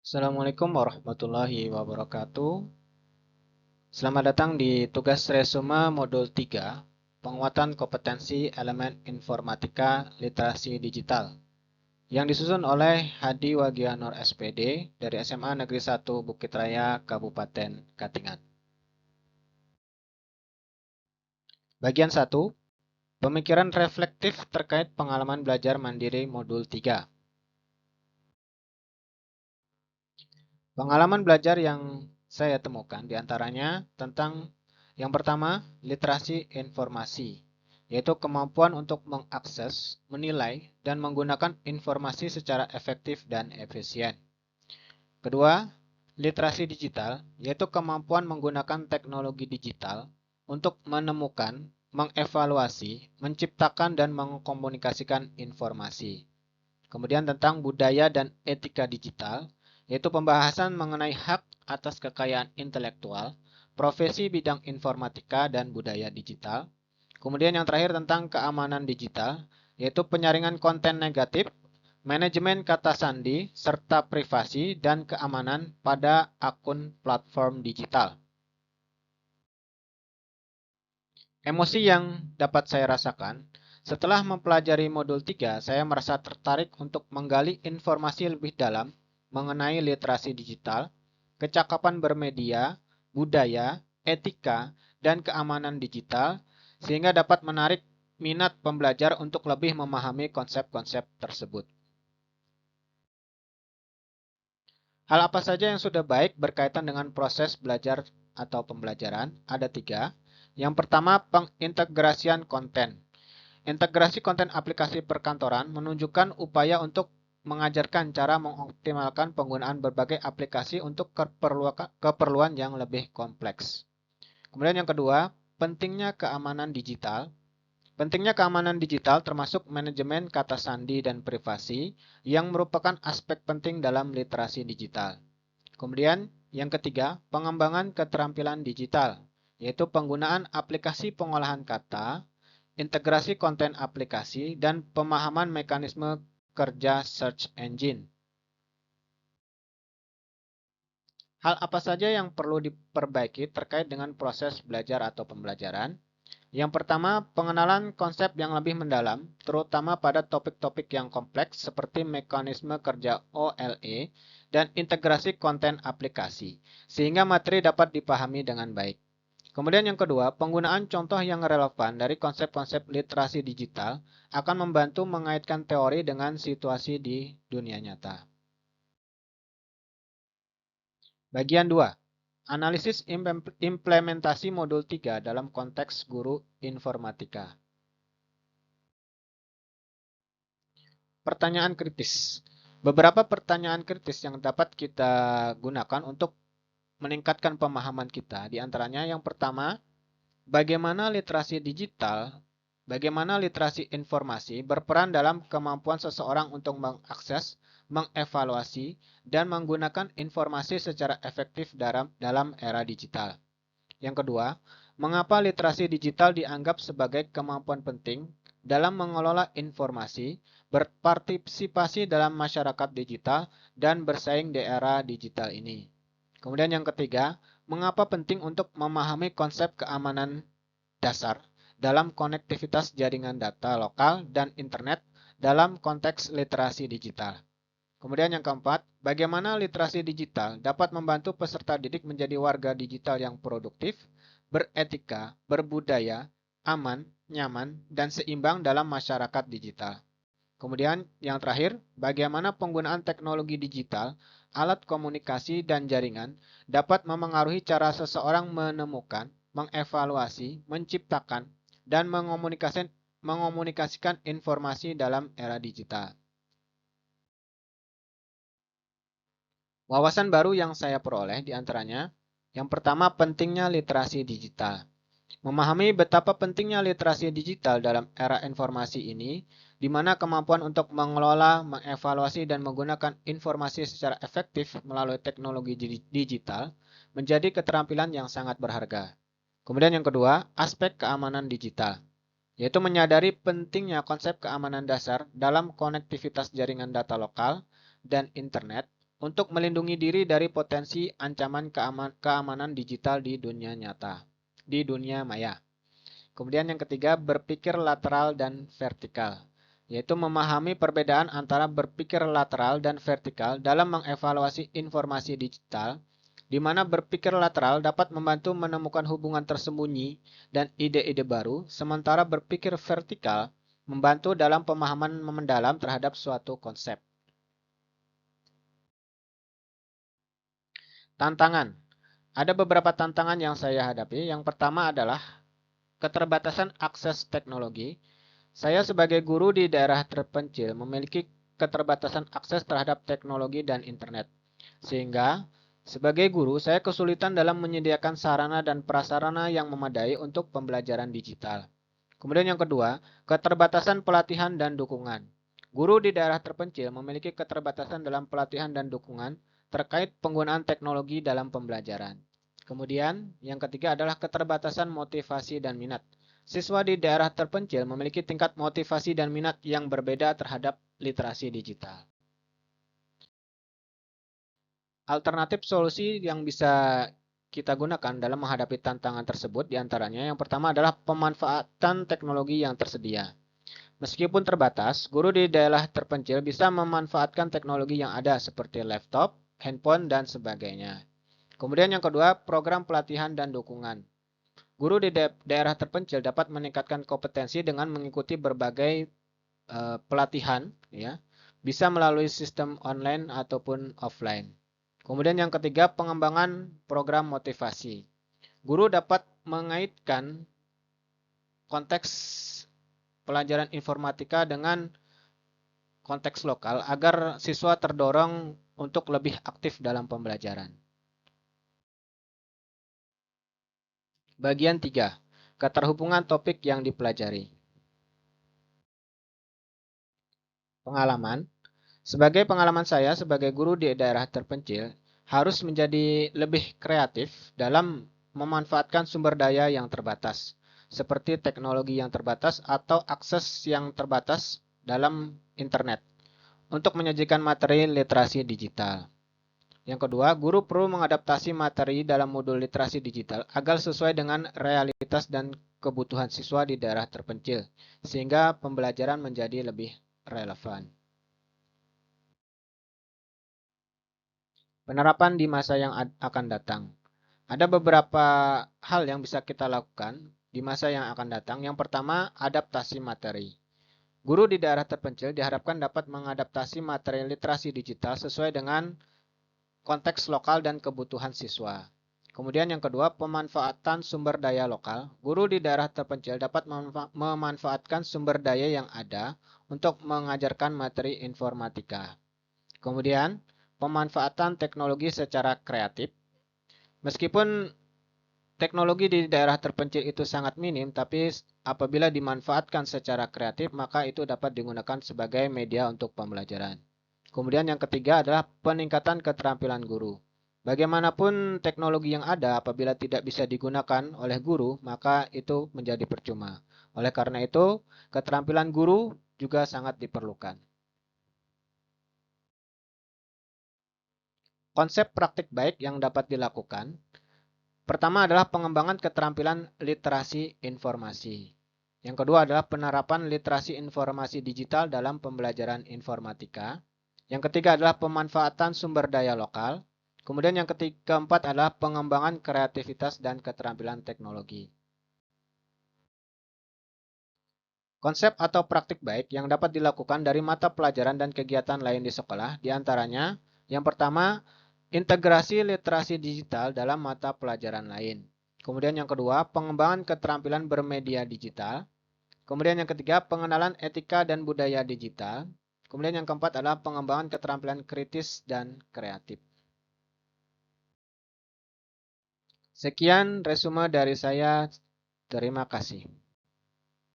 Assalamualaikum warahmatullahi wabarakatuh. Selamat datang di tugas resume modul 3, penguatan kompetensi elemen informatika literasi digital, yang disusun oleh Hadi Wagianor SPD dari SMA Negeri 1 Bukit Raya, Kabupaten Katingan. Bagian 1, pemikiran reflektif terkait pengalaman belajar mandiri modul 3. Pengalaman belajar yang saya temukan diantaranya tentang yang pertama, literasi informasi, yaitu kemampuan untuk mengakses, menilai, dan menggunakan informasi secara efektif dan efisien. Kedua, literasi digital, yaitu kemampuan menggunakan teknologi digital untuk menemukan, mengevaluasi, menciptakan, dan mengkomunikasikan informasi. Kemudian tentang budaya dan etika digital, yaitu pembahasan mengenai hak atas kekayaan intelektual, profesi bidang informatika dan budaya digital. Kemudian yang terakhir tentang keamanan digital, yaitu penyaringan konten negatif, manajemen kata sandi, serta privasi dan keamanan pada akun platform digital. Emosi yang dapat saya rasakan, setelah mempelajari modul 3, saya merasa tertarik untuk menggali informasi lebih dalam mengenai literasi digital, kecakapan bermedia, budaya, etika, dan keamanan digital, sehingga dapat menarik minat pembelajar untuk lebih memahami konsep-konsep tersebut. Hal apa saja yang sudah baik berkaitan dengan proses belajar atau pembelajaran? Ada 3. Yang pertama, pengintegrasian konten. Integrasi konten aplikasi perkantoran menunjukkan upaya untuk mengajarkan cara mengoptimalkan penggunaan berbagai aplikasi untuk keperluan yang lebih kompleks. Kemudian yang kedua, pentingnya keamanan digital. Pentingnya keamanan digital termasuk manajemen kata sandi dan privasi yang merupakan aspek penting dalam literasi digital. Kemudian yang ketiga, pengembangan keterampilan digital, yaitu penggunaan aplikasi pengolahan kata, integrasi konten aplikasi, dan pemahaman mekanisme kerja search engine. Hal apa saja yang perlu diperbaiki terkait dengan proses belajar atau pembelajaran? Yang pertama, pengenalan konsep yang lebih mendalam, terutama pada topik-topik yang kompleks seperti mekanisme kerja OLE dan integrasi konten aplikasi, sehingga materi dapat dipahami dengan baik. Kemudian yang kedua, penggunaan contoh yang relevan dari konsep-konsep literasi digital akan membantu mengaitkan teori dengan situasi di dunia nyata. Bagian 2. Analisis implementasi modul 3 dalam konteks guru informatika. Pertanyaan kritis. Beberapa pertanyaan kritis yang dapat kita gunakan untuk meningkatkan pemahaman kita. Di antaranya yang pertama, bagaimana literasi informasi berperan dalam kemampuan seseorang untuk mengakses, mengevaluasi, dan menggunakan informasi secara efektif dalam era digital. Yang kedua, mengapa literasi digital dianggap sebagai kemampuan penting dalam mengelola informasi, berpartisipasi dalam masyarakat digital, dan bersaing di era digital ini. Kemudian yang ketiga, mengapa penting untuk memahami konsep keamanan dasar dalam konektivitas jaringan data lokal dan internet dalam konteks literasi digital. Kemudian yang keempat, bagaimana literasi digital dapat membantu peserta didik menjadi warga digital yang produktif, beretika, berbudaya, aman, nyaman, dan seimbang dalam masyarakat digital. Kemudian yang terakhir, bagaimana penggunaan teknologi digital, alat komunikasi, dan jaringan dapat memengaruhi cara seseorang menemukan, mengevaluasi, menciptakan, dan mengomunikasikan informasi dalam era digital. Wawasan baru yang saya peroleh diantaranya, yang pertama pentingnya literasi digital. Memahami betapa pentingnya literasi digital dalam era informasi ini, di mana kemampuan untuk mengelola, mengevaluasi, dan menggunakan informasi secara efektif melalui teknologi digital menjadi keterampilan yang sangat berharga. Kemudian yang kedua, aspek keamanan digital, yaitu menyadari pentingnya konsep keamanan dasar dalam konektivitas jaringan data lokal dan internet, untuk melindungi diri dari potensi ancaman keamanan digital di dunia nyata, di dunia maya. Kemudian yang ketiga, berpikir lateral dan vertikal, yaitu memahami perbedaan antara berpikir lateral dan vertikal dalam mengevaluasi informasi digital, di mana berpikir lateral dapat membantu menemukan hubungan tersembunyi dan ide-ide baru, sementara berpikir vertikal membantu dalam pemahaman mendalam terhadap suatu konsep. Tantangan. Ada beberapa tantangan yang saya hadapi. Yang pertama adalah keterbatasan akses teknologi. Saya sebagai guru di daerah terpencil memiliki keterbatasan akses terhadap teknologi dan internet. Sehingga, sebagai guru, saya kesulitan dalam menyediakan sarana dan prasarana yang memadai untuk pembelajaran digital. Kemudian yang kedua, keterbatasan pelatihan dan dukungan. Guru di daerah terpencil memiliki keterbatasan dalam pelatihan dan dukungan terkait penggunaan teknologi dalam pembelajaran. Kemudian, yang ketiga adalah keterbatasan motivasi dan minat. Siswa di daerah terpencil memiliki tingkat motivasi dan minat yang berbeda terhadap literasi digital. Alternatif solusi yang bisa kita gunakan dalam menghadapi tantangan tersebut diantaranya yang pertama adalah pemanfaatan teknologi yang tersedia. Meskipun terbatas, guru di daerah terpencil bisa memanfaatkan teknologi yang ada seperti laptop, handphone, dan sebagainya. Kemudian yang kedua, program pelatihan dan dukungan. Guru di daerah terpencil dapat meningkatkan kompetensi dengan mengikuti berbagai pelatihan, ya, bisa melalui sistem online ataupun offline. Kemudian yang ketiga, pengembangan program motivasi. Guru dapat mengaitkan konteks pelajaran informatika dengan konteks lokal agar siswa terdorong untuk lebih aktif dalam pembelajaran. Bagian 3. Keterhubungan topik yang dipelajari. Pengalaman. Sebagai pengalaman saya sebagai guru di daerah terpencil, harus menjadi lebih kreatif dalam memanfaatkan sumber daya yang terbatas, seperti teknologi yang terbatas atau akses yang terbatas dalam internet, untuk menyajikan materi literasi digital. Yang kedua, guru perlu mengadaptasi materi dalam modul literasi digital agar sesuai dengan realitas dan kebutuhan siswa di daerah terpencil, sehingga pembelajaran menjadi lebih relevan. Penerapan di masa yang akan datang. Ada beberapa hal yang bisa kita lakukan di masa yang akan datang. Yang pertama, adaptasi materi. Guru di daerah terpencil diharapkan dapat mengadaptasi materi literasi digital sesuai dengan konteks lokal dan kebutuhan siswa. Kemudian yang kedua, pemanfaatan sumber daya lokal. Guru di daerah terpencil dapat memanfaatkan sumber daya yang ada untuk mengajarkan materi informatika. Kemudian, pemanfaatan teknologi secara kreatif. Meskipun teknologi di daerah terpencil itu sangat minim, tapi apabila dimanfaatkan secara kreatif, maka itu dapat digunakan sebagai media untuk pembelajaran. Kemudian yang ketiga adalah peningkatan keterampilan guru. Bagaimanapun teknologi yang ada apabila tidak bisa digunakan oleh guru, maka itu menjadi percuma. Oleh karena itu, keterampilan guru juga sangat diperlukan. Konsep praktik baik yang dapat dilakukan. Pertama adalah pengembangan keterampilan literasi informasi. Yang kedua adalah penerapan literasi informasi digital dalam pembelajaran informatika. Yang ketiga adalah pemanfaatan sumber daya lokal. Kemudian yang keempat adalah pengembangan kreativitas dan keterampilan teknologi. Konsep atau praktik baik yang dapat dilakukan dari mata pelajaran dan kegiatan lain di sekolah, diantaranya yang pertama, integrasi literasi digital dalam mata pelajaran lain. Kemudian yang kedua, pengembangan keterampilan bermedia digital. Kemudian yang ketiga, pengenalan etika dan budaya digital. Kemudian yang keempat adalah pengembangan keterampilan kritis dan kreatif. Sekian resume dari saya. Terima kasih.